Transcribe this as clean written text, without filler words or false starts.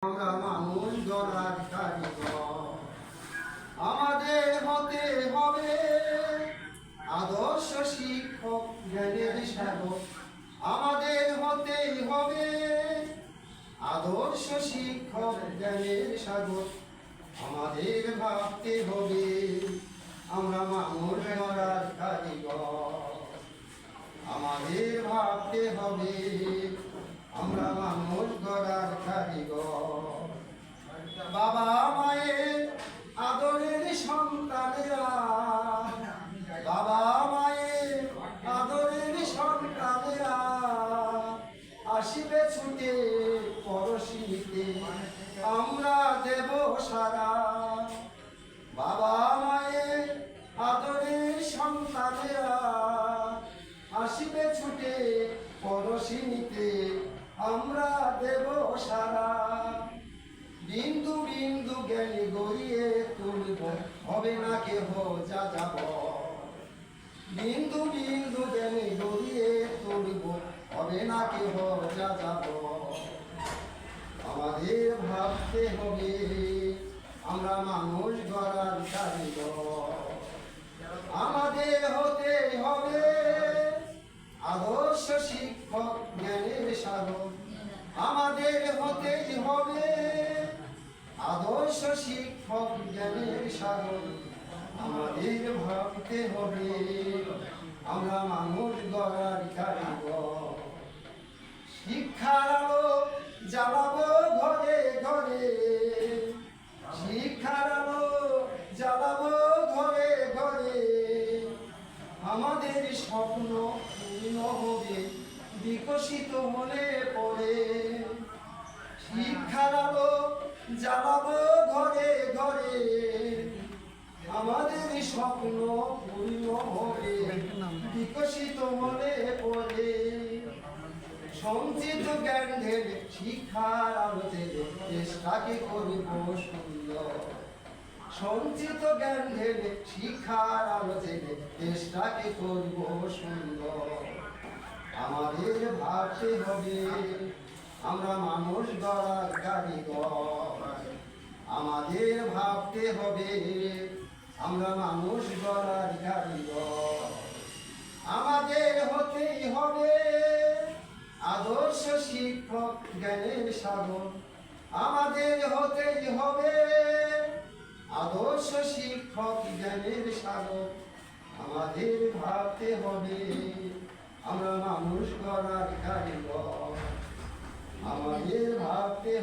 আমরা মানুষ গড়ার কারিগর, আমাদের হতে হবে আদর্শ শিক্ষক জ্ঞানের সাগর। আমাদের হতেই হবে আদর্শ শিক্ষক জ্ঞানের সাগর। আমাদের ভাবতে হবে আমরা মানুষ গড়ার কারিগর। আমাদের ভাবতে হবে আমরা মানুষ গড়ার কারিগর। বাবা মায়ের আদরের সন্তানেরা, বাবা মায়ের আদরের সন্তানেরা আসিবে ছুটে পরশিতে, আমরা দেব সারা। বাবা মায়ের আদরের সন্তানেরা আসিবে ছুটে পরশিতে, আমরা দেব সারা। বিন্দু বিন্দু জ্ঞানী গড়িয়ে তুলব, হবে না কেহ যা যাব। বিন্দু বিন্দু জ্ঞানী গড়িয়ে তুলব, হবে না কেহ যা যাব। আমাদের ভাবতে হবে আমরা মানুষ গড়ার কারিগর। আমাদের হতে হবে আদর্শ শিক্ষক জ্ঞানের সাগর। আমাদের হতেই হবে আদর্শ শিক্ষক জ্ঞানের সাগর। আমাদের ভাবতে হবে আমরা মানুষ গড়ার কারিগর। শিক্ষার আলো জ্বালাবো ঘরে ঘরে, শিক্ষার আলো জ্বালাবো ঘরে ঘরে। আমাদের স্বপ্ন পূর্ণ হবে বিকশিত হলে পরে। শিক্ষার আলো জ্বালাবো ঘরে ঘরে, আমাদের স্বপ্ন পূর্ণ হবে বিকশিত হলে পরে। সঞ্চিত জ্ঞান ঢেলে শিক্ষার আলো ঢেলে দেশটাকে করব সুন্দর। সঞ্চিত জ্ঞান ঢেলে শিক্ষার আলো ঢেলে দেশটাকে করব সুন্দর। আমাদের ভাবতে হবে আমরা মানুষ গড়ার কারিগর। আমাদের ভাবতে হবে আমরা মানুষ গড়ার কারিগর। আমাদের হতেই হবে আদর্শ শিক্ষক জ্ঞানের সাগর। আমাদের হতেই হবে আদর্শ শিক্ষক জ্ঞানের সাগর। আমাদের ভাবতে হবে আমরা মানুষ গড়ার কারিগর। আমাদের ভাবতে